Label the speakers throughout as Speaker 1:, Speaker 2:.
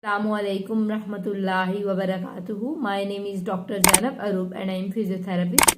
Speaker 1: Assalamualaikum rahmatullahi wa barakatuhu. My name is Dr. Zainab Arup and I am physiotherapist.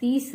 Speaker 1: 30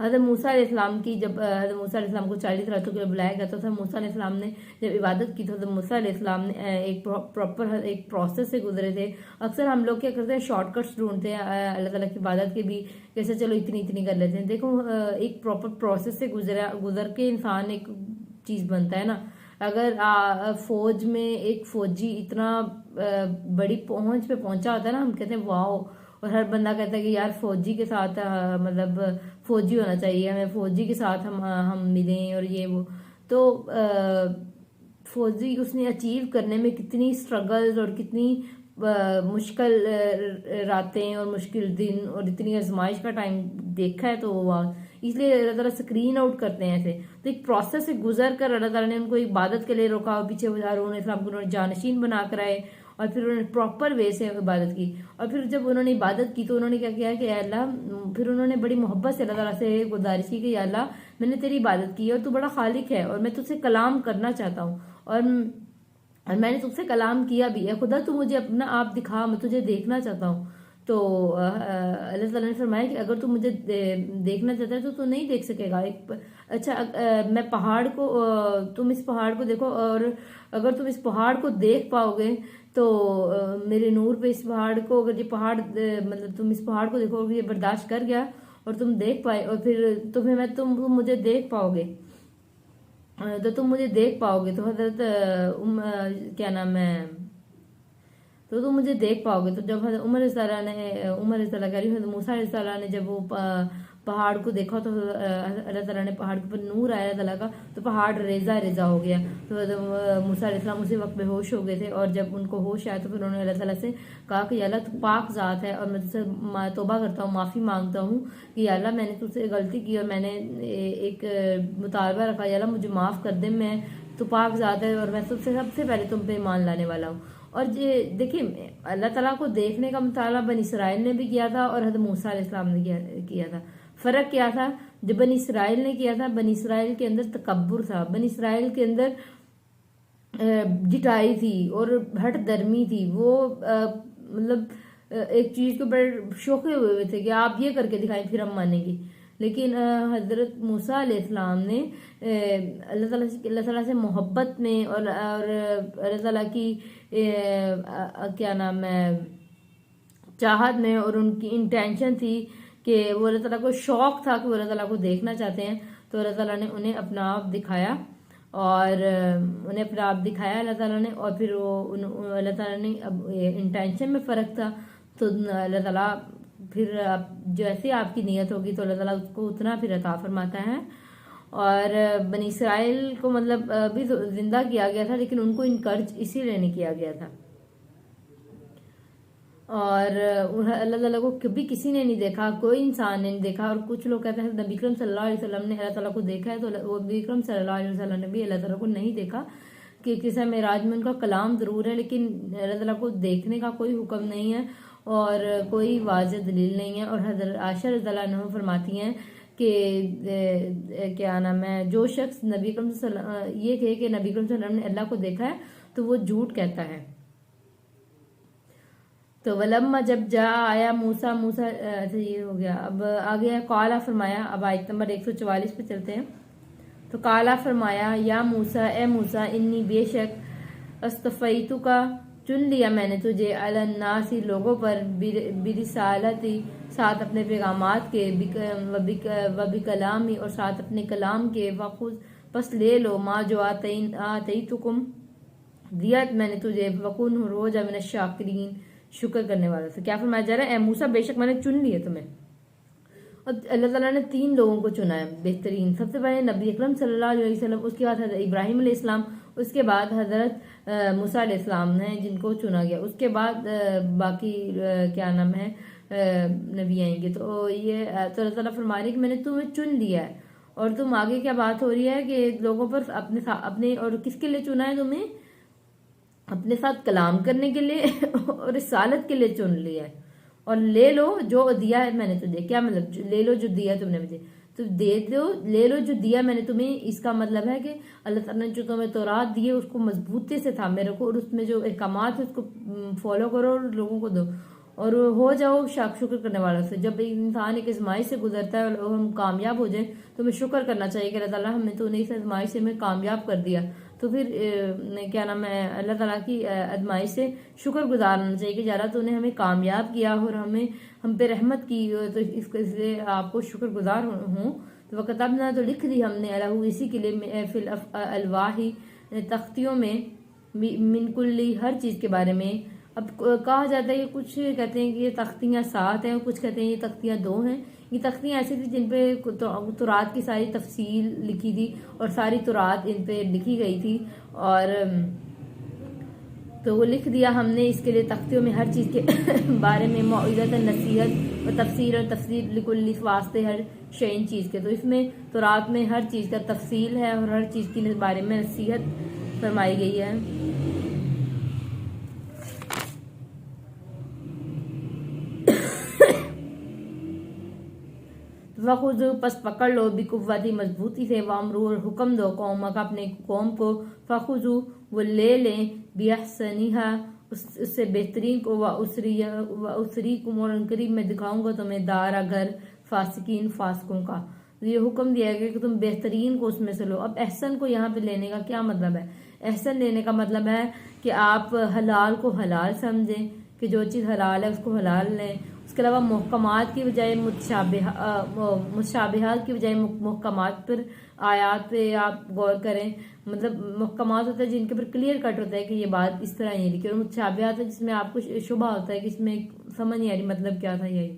Speaker 1: حضرت موسیٰ علیہ السلام کی جب حضرت موسیٰ علیہ السلام کو 40 راتوں کے لیے بلایا گیا تو موسیٰ علیہ السلام نے جب عبادت کی تو حضرت موسیٰ علیہ السلام نے ایک پراپر ایک پروسیس سے گزرے تھے. اکثر ہم لوگ کیا کرتے ہیں شارٹ کٹس ڈھونڈتے ہیں اللہ تعالیٰ کی عبادت کے بھی, کیسے چلو اتنی کر لیتے ہیں. دیکھو ایک پراپر پروسیس سے گزر کے انسان ایک چیز بنتا ہے نا. اگر فوج میں ایک فوجی اتنا بڑی پہنچ پہ پہنچا ہوتا ہے نا, ہم کہتے ہیں واؤ, اور ہر بندہ کہتا ہے کہ یار فوجی کے ساتھ مطلب فوجی ہونا چاہیے, ہمیں فوجی کے ساتھ ہم ملیں اور یہ وہ. تو فوجی اس نے اچیو کرنے میں کتنی سٹرگلز اور کتنی مشکل راتیں اور مشکل دن اور اتنی آزمائش کا ٹائم دیکھا ہے, تو اس لیے اللہ تعالیٰ اسکرین آؤٹ کرتے ہیں ایسے. تو ایک پروسیس سے گزر کر اللہ تعالیٰ نے ان کو عبادت کے لیے روکا, پیچھے ہارون علیہ السلام کو انہوں نے جانشین بنا کر آئے اور پھر انہوں نے پراپر وے سے عبادت کی. اور پھر جب انہوں نے عبادت کی تو انہوں نے کیا کیا کہ اے اللہ, پھر انہوں نے بڑی محبت سے اللہ تعالیٰ سے گزارش کی کہ یا اللہ میں نے تیری عبادت کی اور تو بڑا خالق ہے اور میں تجھ سے کلام کرنا چاہتا ہوں, اور میں نے تجھ سے کلام کیا بھی ہے, خدا تو مجھے اپنا آپ دکھا, میں تجھے دیکھنا چاہتا ہوں. تو اللہ تعالیٰ نے فرمایا کہ اگر تو مجھے دیکھنا چاہتا ہے تو نہیں دیکھ سکے گا. اچھا میں پہاڑ کو, تم اس پہاڑ کو دیکھو, اور اگر تم اس پہاڑ کو دیکھ پاؤ گے تو میرے نور پہ اس پہاڑ کو, اگر یہ پہاڑ مطلب تم اس پہاڑ کو دیکھو, یہ برداشت کر گیا اور تم دیکھ پائے, اور پھر تم مجھے دیکھ پاؤ گے تو تم مجھے دیکھ پاؤ گے. تو حضرت کیا نام ہے, تو تم مجھے دیکھ پاؤ گے. تو جب حضرت عمر علیہ السلام کہہ رہی حضرت موسیٰ علیہ السلام نے جب وہ پہاڑ کو دیکھا تو اللہ تعالیٰ نے پہاڑ کے اوپر نور آیا اللہ تعالیٰ کا, تو پہاڑ ریزہ ہو گیا. تو حضرت موسیٰ علیہ السلام اسی وقت بے ہوش ہو گئے تھے, اور جب ان کو ہوش آیا تو پھر انہوں نے اللہ تعالیٰ سے کہا کہ یا اللہ تو پاک ذات ہے, اور میں تجھ سے توبہ کرتا ہوں, معافی مانگتا ہوں کہ یا اللہ میں نے تجھ سے غلطی کی اور میں نے ایک مطالبہ رکھا, یا اللہ مجھے معاف کر دے, میں تو پاک ذات ہے اور میں سب سے پہلے تم پہ ایمان لانے والا ہوں. اور دیکھیں اللہ تعالیٰ کو دیکھنے کا مطالبہ بنی اسرائیل نے بھی کیا تھا اور حضرت موسیٰ علیہ السلام نے کیا تھا. فرق کیا تھا؟ جو بنی اسرائیل نے کیا تھا, بنی اسرائیل کے اندر تکبر تھا, بنی اسرائیل کے اندر جٹائی تھی اور ہٹ درمی تھی. وہ مطلب ایک چیز کے اوپر شوقے ہوئے تھے کہ آپ یہ کر کے دکھائیں پھر ہم مانیں گے. لیکن حضرت موسیٰ علیہ السلام نے اللہ تعالیٰ سے محبت میں اور اللہ تعالیٰ کی کیا نام ہے چاہت میں, اور ان کی انٹینشن تھی کہ وہ اللہ تعالیٰ کو شوق تھا کہ وہ اللہ تعالیٰ کو دیکھنا چاہتے ہیں, تو اللہ تعالیٰ نے انہیں اپنا آپ دکھایا, اور انہیں اپنا آپ دکھایا اللہ تعالیٰ نے. اور پھر وہ اللہ تعالیٰ نے اب انٹینشن میں فرق تھا, تو اللہ تعالیٰ پھر جیسے آپ کی نیت ہوگی تو اللہ تعالیٰ اس کو اتنا پھر عطا فرماتا ہے. اور بنی اسرائیل کو مطلب بھی زندہ کیا گیا تھا, لیکن ان کو انکرج اسی لیے نہیں کیا گیا تھا. اور اللہ تعالیٰ کو کبھی کسی نے نہیں دیکھا, کوئی انسان نے نہیں دیکھا. اور کچھ لوگ کہتے ہیں نبی اکرم صلی اللہ علیہ وسلم نے اللہ تعالیٰ کو دیکھا ہے, تو وہ نبی اکرم صلی اللہ علیہ وسلم نے بھی اللہ تعالیٰ کو نہیں دیکھا. کہ قصہ معراج میں ان کا کلام ضرور ہے, لیکن اللہ تعالیٰ کو دیکھنے کا کوئی حکم نہیں ہے اور کوئی واضح دلیل نہیں ہے. اور حضرت عائشہ رضی اللہ عنہا فرماتی ہیں کہ کیا نام ہے, جو شخص نبی اکرم صلی اللہ علیہ وسلم یہ کہے کہ نبی اکرم صلی اللہ علیہ وسلم نے اللہ کو دیکھا ہے تو وہ جھوٹ کہتا ہے. تو ولما جب جا آیا موسیٰ یہ ہو گیا. اب آگے قالا فرمایا, اب آیت نمبر 144 پہ چلتے ہیں. تو قالا فرمایا یا موسیٰ, اے موسیٰ, انی بے شک استفیتک چن لیا میں نے تجھے, علی الناس لوگوں پر, برسالتی ساتھ اپنے پیغامات کے, وبکلامی اور ساتھ اپنے کلام کے, وخذ پس لے لو, ما جو آتیتکم دیا میں نے تجھے, وکن روج من الشاکرین شکر کرنے والا سے. کیا فرمایا جا رہا ہے؟ اے موسیٰ بے شک میں نے چن لیا تمہیں. اور اللہ تعالیٰ نے 3 لوگوں کو چنا ہے بہترین. سب سے پہلے نبی اکرم صلی اللہ علیہ وسلم, اس کے بعد حضرت ابراہیم علیہ السلام, اس کے بعد حضرت موسیٰ علیہ السلام ہیں جن کو چنا گیا. اس کے بعد باقی کیا نام ہے نبی آئیں گے. تو یہ تو اللہ تعالیٰ فرما رہی ہے کہ میں نے تمہیں چن لیا ہے. اور تم آگے کیا بات ہو رہی ہے کہ لوگوں پر اپنے اور کس کے لیے چنا ہے تمہیں؟ اپنے ساتھ کلام کرنے کے لیے اور رسالت کے لیے چن لیا ہے. اور لے لو جو دیا ہے میں نے تجھے. کیا مطلب لے لو جو دیا تم نے مجھے, تو دے دو, لے لو جو دیا میں نے تمہیں. اس کا مطلب ہے کہ اللہ تعالیٰ نے جو تمہیں تورات دی ہے اس کو مضبوطی سے تھامے رکھو, اور اس میں جو احکامات ہے اس کو فالو کرو اور لوگوں کو دو. اور ہو جاؤ شکر کرنے والوں سے. جب انسان ایک آزمائش سے گزرتا ہے اور ہم کامیاب ہو جائیں تو ہمیں شکر کرنا چاہیے کہ اللہ تعالیٰ ہمیں تو نہیں اس آزمائش سے ہمیں کامیاب کر دیا. تو پھر کیا نام ہے اللہ تعالیٰ کی آزمائش سے شکر گزارنا چاہیے کہ اللہ تو نے ہمیں کامیاب کیا اور ہم پہ رحمت کی. تو اس لیے آپ کو شکر گزار ہوں. تو وکتبنا تو لکھ دی ہم نے الہ اسی کے لیے فی الالواح تختیوں میں من کلی ہر چیز کے بارے میں. اب کہا جاتا ہے کہ کچھ کہتے ہیں کہ یہ تختیاں 7 ہیں اور کچھ کہتے ہیں یہ تختیاں 2 ہیں. یہ تختیاں ایسی تھی جن پہ تورات کی ساری تفصیل لکھی تھی اور ساری تورات ان پہ لکھی گئی تھی. اور تو وہ لکھ دیا ہم نے اس کے لیے تختیوں میں ہر چیز کے بارے میں موعظۃ نصیحت اور تفسیر لکل واسطے ہر شین چیز کے. تو اس میں تورات میں ہر چیز کا تفصیل ہے اور ہر چیز کے بارے میں نصیحت فرمائی گئی ہے. فخذوا پس پکڑ لو بقوتی مضبوطی سے وامرو اور حکم دو قوم کا اپنے قوم کو فخذوا وہ لے لیں باحسنھا اس سے بہترین کو واسریکم اور قریب میں دکھاؤں گا تمہیں دارا گھر فاسقین فاسقوں کا. یہ حکم دیا گیا کہ تم بہترین کو اس میں سے لو. اب احسن کو یہاں پہ لینے کا کیا مطلب ہے؟ احسن لینے کا مطلب ہے کہ آپ حلال کو حلال سمجھیں کہ جو چیز حلال ہے اس کو حلال لیں. اس کے علاوہ محکمات کی بجائے متشابہات کی بجائے محکمات پر آیات پہ آپ غور کریں. مطلب محکمات ہوتا ہے جن کے پر کلیئر کٹ ہوتا ہے کہ یہ بات اس طرح نہیں لکھی, اور متشابہات ہے جس میں آپ کو شبہ ہوتا ہے کہ اس میں سمجھ نہیں آ رہی مطلب کیا تھا یہی,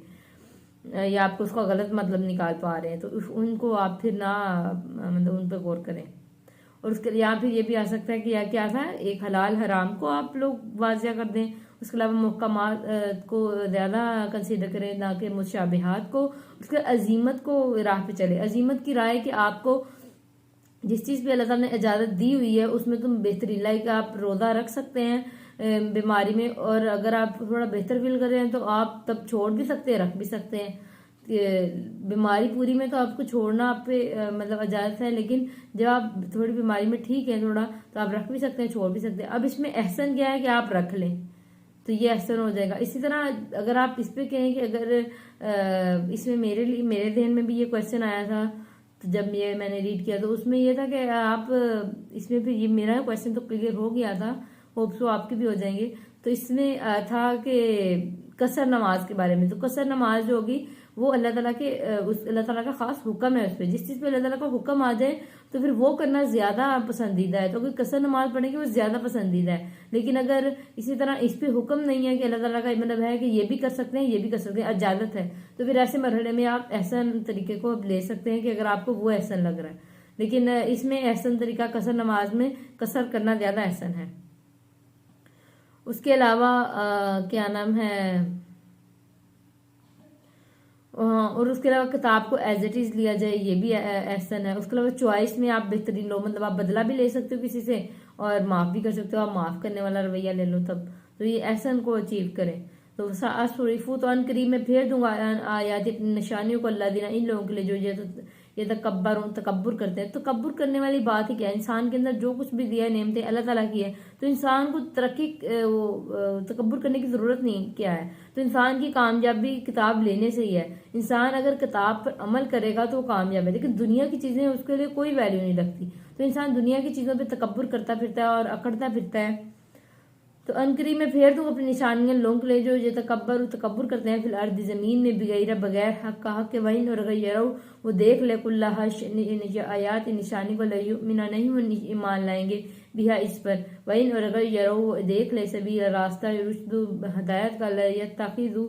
Speaker 1: یا آپ کو اس کا غلط مطلب نکال پا رہے ہیں, تو ان کو آپ پھر نہ مطلب ان پہ غور کریں. اور اس کے یہاں پھر یہ بھی آ سکتا ہے کہ یا کیا تھا ایک حلال حرام کو آپ لوگ واضح کر دیں. اس کے علاوہ محکمات کو زیادہ کنسیڈر کریں نہ کہ متشابہات کو. اس کے عزیمت کو راہ پہ چلے. عزیمت کی رائے کہ آپ کو جس چیز پہ اللہ تعالیٰ نے اجازت دی ہوئی ہے اس میں تم بہترین لائک آپ روزہ رکھ سکتے ہیں بیماری میں, اور اگر آپ تھوڑا بہتر فیل کر رہے ہیں تو آپ تب چھوڑ بھی سکتے ہیں رکھ بھی سکتے ہیں. بیماری پوری میں تو آپ کو چھوڑنا آپ پہ مطلب اجازت ہے, لیکن جب آپ تھوڑی بیماری میں ٹھیک ہے تھوڑا تو آپ رکھ بھی سکتے ہیں چھوڑ بھی سکتے ہیں. اب اس میں احسن کیا ہے کہ آپ رکھ لیں تو یہ احسن ہو جائے گا. اسی طرح اگر آپ اس پہ کہیں کہ اگر اس میں میرے ذہن میں بھی یہ کویشچن آیا تھا تو جب یہ میں نے ریڈ کیا تو اس میں یہ تھا کہ آپ اس میں پھر یہ میرا کویشچن تو کلیئر ہو گیا تھا, ہوپ سو آپ کے بھی ہو جائیں گے. تو اس میں تھا کہ قصر نماز کے بارے میں. تو قصر نماز جو ہوگی وہ اللہ تعالیٰ کا خاص حکم ہے. اس پہ جس چیز پہ اللہ تعالیٰ کا حکم آ جائے تو پھر وہ کرنا زیادہ پسندیدہ ہے. تو کوئی قصر نماز پڑھیں گے وہ زیادہ پسندیدہ ہے. لیکن اگر اسی طرح اس پہ حکم نہیں ہے کہ اللہ تعالیٰ کا مطلب ہے کہ یہ بھی کر سکتے ہیں یہ بھی کر سکتے ہیں, اجازت ہے, تو پھر ایسے مرحلے میں آپ احسن طریقے کو لے سکتے ہیں کہ اگر آپ کو وہ احسن لگ رہا ہے. لیکن اس میں احسن طریقہ قصر نماز میں قصر کرنا زیادہ احسن ہے. اس کے علاوہ کیا نام ہے, اور اس کے علاوہ کتاب کو ایز اٹ از لیا جائے یہ بھی احسن ہے. اس کے علاوہ چوائس میں آپ بہترین لو, مطلب آپ بدلہ بھی لے سکتے ہو کسی سے اور معاف بھی کر سکتے ہو, آپ معاف کرنے والا رویہ لے لو تب, تو یہ احسن کو اچیو کریں. تو سأصرف تو ان قریب میں پھیر دوں گا آیات اپنی نشانیوں کو اللہ دینا ان لوگوں کے لیے جو یہ تکبر کرتے ہیں. تکبر کرنے والی بات ہی کیا ہے؟ انسان کے اندر جو کچھ بھی دیا ہے نعمتیں اللہ تعالیٰ کی ہے, تو انسان کو تکبر کرنے کی ضرورت نہیں. کیا ہے تو انسان کی کامیابی کتاب لینے سے ہی ہے. انسان اگر کتاب پر عمل کرے گا تو وہ کامیاب ہے, لیکن دنیا کی چیزیں اس کے لیے کوئی ویلیو نہیں رکھتی. تو انسان دنیا کی چیزوں پہ تکبر کرتا پھرتا ہے اور اکڑتا پھرتا ہے. تو انقریب میں پھیر دوں اپنی نشانیاں لوگوں کے لیے جو یہ تکبر کرتے ہیں فی الارض زمین میں بغیر حق کا حق کے وہیں, اور اگر یرو وہ دیکھ لے کل آیات نشانی کو لیؤمنا نہیں وہ ایمان لائیں گے بہا اس پر, وہیں اور اگر یرو وہ دیکھ لے سبیل راستہ رشد ہدایت کا یتخذہ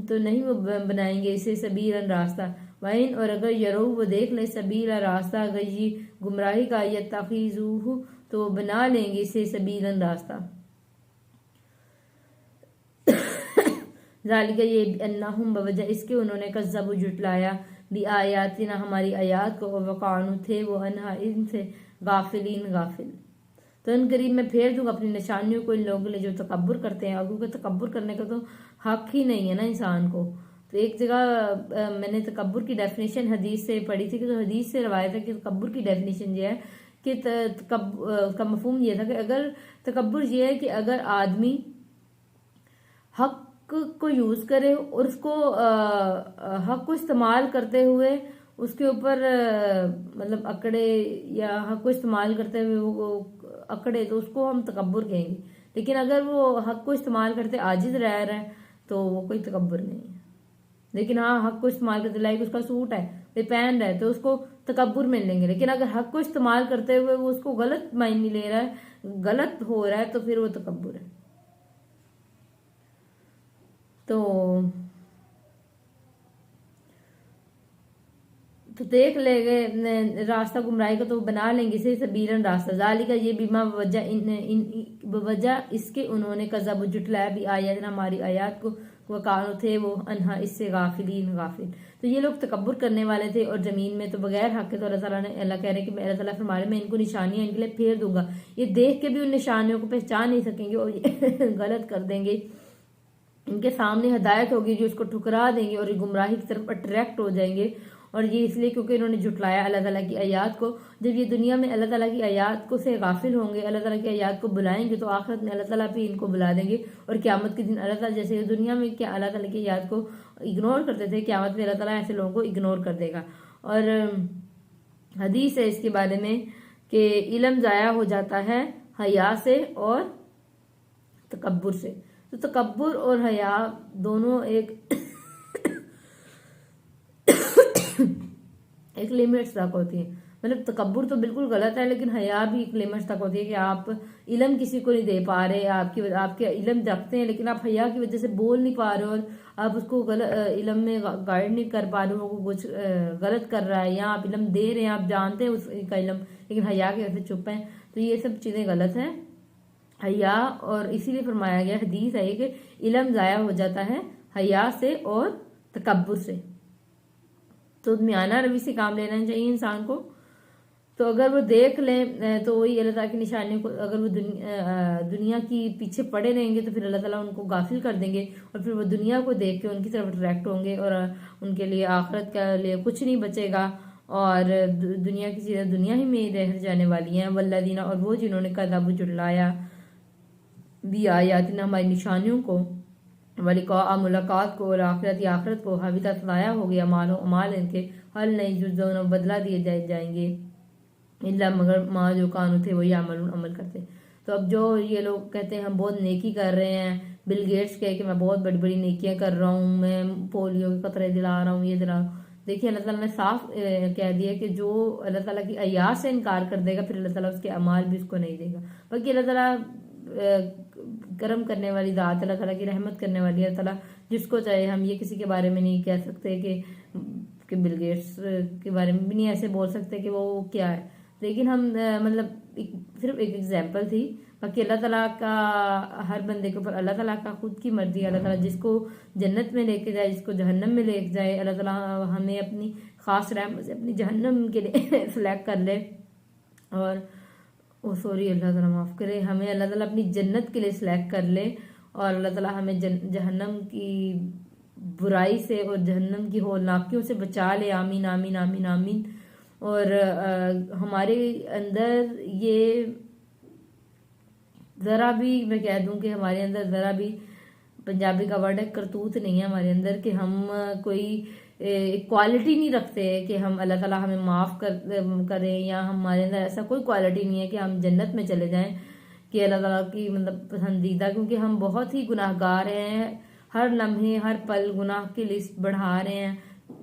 Speaker 1: تو نہیں وہ بنائیں گے اسے سبیلا راستہ, وہیں اور اگر یرو وہ دیکھ لے سبیل راستہ غی گمراہی کا یتخذہ تو وہ بنا لیں گے اسے سبیلا راستہ. ذالک یہ انہم بوجہ اس کے انہوں نے کذبوا جھٹلایا بھی آیاتنا ہماری آیات کو, وقعنوا تھے وہ انہا ان سے غافلین غافل. تو ان قریب میں پھیر دوں اپنی نشانیوں کو ان لوگوں کے لیے جو تکبر کرتے ہیں, اور کیونکہ تکبر کرنے کا تو حق ہی نہیں ہے نا انسان کو. تو ایک جگہ میں نے تکبر کی ڈیفینیشن حدیث سے پڑھی تھی کہ تو حدیث سے روایت ہے کہ تکبر کی ڈیفینیشن یہ ہے کہ اس کا مفہوم یہ تھا کہ اگر تکبر یہ ہے کہ اگر آدمی حق کو یوز کرے اور اس کو حق کو استعمال کرتے ہوئے اس کے اوپر مطلب اکڑے یا حق کو استعمال کرتے ہوئے وہ اکڑے تو اس کو ہم تکبر کہیں گے. لیکن اگر وہ حق کو استعمال کرتے عاجز رہ رہا ہے تو وہ کوئی تکبر نہیں ہے. لیکن ہاں حق کو استعمال کرتے لائک اس کا سوٹ ہے وہ پہن رہا ہے تو اس کو تکبر مل لیں گے. لیکن اگر حق کو استعمال کرتے ہوئے وہ اس کو غلط معنی لے رہا ہے غلط ہو رہا ہے تو پھر وہ تکبر ہے. تو دیکھ لے گئے راستہ گمراہی کا تو بنا لیں گے سبیلاً راستہ. ذالک یہ بیما بوجہ اس کے انہوں نے کذب جھٹلایا بھی آیات ہماری آیات کو وقالو تھے وہ انہا اس سے غافلین غافل. تو یہ لوگ تکبر کرنے والے تھے اور زمین میں تو بغیر حق کے. تو اللہ تعالیٰ نے اللہ کہہ رہے کہ اللہ تعالیٰ فرما رہے میں ان کو نشانیاں ان کے لیے پھیر دوں گا. یہ دیکھ کے بھی ان نشانیوں کو پہچان نہیں سکیں گے اور غلط کر دیں گے. ان کے سامنے ہدایت ہوگی جو اس کو ٹھکرا دیں گے اور یہ گمراہی کی طرف اٹریکٹ ہو جائیں گے. اور یہ اس لیے کیونکہ انہوں نے جھٹلایا اللہ تعالیٰ کی آیات کو. جب یہ دنیا میں اللہ تعالیٰ کی آیات کو سے غافل ہوں گے اللہ تعالیٰ کی آیات کو بلائیں گے تو آخرت میں اللہ تعالیٰ بھی ان کو بلا دیں گے. اور قیامت کے دن اللہ تعالیٰ جیسے دنیا میں کیا اللہ تعالیٰ کی آیات کو اگنور کرتے تھے قیامت میں اللہ تعالیٰ ایسے لوگوں کو اگنور کر دے گا. اور حدیث ہے اس کے بارے میں کہ علم ضائع ہو جاتا ہے حیا سے اور تکبر سے. تو تکبر اور حیا دونوں ایک لیمٹس تک ہوتی ہیں. مطلب تکبر تو بالکل غلط ہے لیکن حیا بھی ایک لیمٹس تک ہوتی ہے کہ آپ علم کسی کو نہیں دے پا رہے. آپ کے علم رکھتے ہیں لیکن آپ حیا کی وجہ سے بول نہیں پا رہے اور آپ اس کو علم میں گائیڈ نہیں کر پا رہے ہو وہ کچھ غلط کر رہا ہے. یا آپ علم دے رہے ہیں آپ جانتے ہیں اس کا علم لیکن حیا کی وجہ سے چپ ہیں. تو یہ سب چیزیں غلط ہیں حیا. اور اسی لیے فرمایا گیا حدیث ہے کہ علم ضائع ہو جاتا ہے حیا سے اور تکبر سے. تو میانہ روی سے کام لینا چاہیے انسان کو. تو اگر وہ دیکھ لیں تو وہی اللہ تعالیٰ کی نشانیوں کو اگر وہ دنیا کی پیچھے پڑے رہیں گے تو پھر اللہ تعالیٰ ان کو غافل کر دیں گے اور پھر وہ دنیا کو دیکھ کے ان کی طرف اٹریکٹ ہوں گے اور ان کے لیے آخرت کے لیے کچھ نہیں بچے گا اور دنیا کی چیزیں دنیا ہی میں رہ جانے والی ہیں. والذین اور وہ جنہوں نے کذبوا جھٹلایا بھی آیاتنا ہماری نشانیوں کو ولقاء ملاقات کو اور آخرت کو حبطت ضائع ہو گیا اعمال ان کے حل نہیں یجزون بدلہ دیے جائیں گے الا مگر ما جو کانو تھے وہی عمل کرتے. تو اب جو یہ لوگ کہتے ہیں ہم بہت نیکی کر رہے ہیں بل گیٹس کہے کہ میں بہت بڑی بڑی نیکیاں کر رہا ہوں میں پولیو کے قطرے دلا رہا ہوں یہ دلا. دیکھیے اللہ تعالیٰ نے صاف کہہ دیا کہ جو اللہ تعالیٰ کی آیات سے انکار کر دے گا پھر اللہ تعالیٰ اس کے اعمال بھی اس کو نہیں دے گا. باقی اللہ تعالیٰ کرم کرنے والی ذات اللہ تعالیٰ کی رحمت کرنے والی اللہ تعالیٰ جس کو چاہے. ہم یہ کسی کے بارے میں نہیں کہہ سکتے کہ بل گیٹس کے بارے میں بھی نہیں ایسے بول سکتے کہ وہ کیا ہے. لیکن ہم مطلب صرف ایک ایگزامپل تھی. باقی اللہ تعالیٰ کا ہر بندے کے اوپر اللہ تعالیٰ کا خود کی مرضی. اللہ تعالیٰ جس کو جنت میں لے کے جائے جس کو جہنم میں لے کے جائے اللہ تعالیٰ ہمیں اپنی خاص رحمت سے اپنی جہنم کے لیے سلیکٹ کر لے اور اللہ تعالیٰ معاف کرے ہمیں اللہ تعالیٰ اپنی جنت کے لیے سلیکٹ کر لے اور اللہ تعالیٰ ہمیں جہنم کی برائی سے اور جہنم کی ہولناکیوں سے بچا لے. آمین آمین آمین آمین. اور ہمارے اندر یہ ذرا بھی میں کہہ دوں کہ ہمارے اندر ذرا بھی پنجابی کا ورڈ ہے کرتوت نہیں ہے ہمارے اندر کہ ہم کوئی کوالٹی نہیں رکھتے کہ ہم اللہ تعالیٰ ہمیں معاف کریں یا ہمارے اندر ایسا کوئی کوالٹی نہیں ہے کہ ہم جنت میں چلے جائیں کہ اللہ تعالیٰ کی مطلب پسندیدہ. کیونکہ ہم بہت ہی گناہ گار ہیں ہر لمحے ہر پل گناہ کی لسٹ بڑھا رہے ہیں.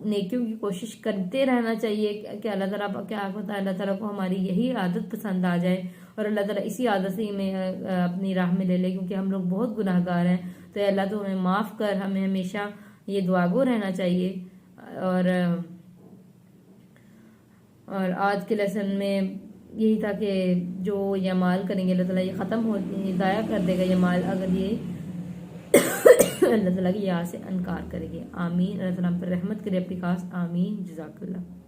Speaker 1: نیکیوں کی کوشش کرتے رہنا چاہیے کہ اللہ تعالیٰ کیا ہوتا ہے اللہ تعالیٰ کو ہماری یہی عادت پسند آ جائے اور اللہ تعالیٰ اسی عادت سے ہمیں اپنی راہ میں لے لے کیونکہ ہم لوگ بہت گناہ گار ہیں. تو اللہ تو ہمیں معاف کر. ہمیں ہمیشہ یہ دعا گو رہنا چاہیے. اور آج کے لیسن میں یہی تھا کہ جو یہ مال کریں گے اللہ تعالیٰ یہ ختم ہو ضائع کر دے گا یہ مال اگر یہ اللہ تعالیٰ کی یاد سے انکار کرے گے. آمین. اللہ تعالیٰ ہم پر رحمت کرے اپنی خاص. آمین. جزاک اللہ.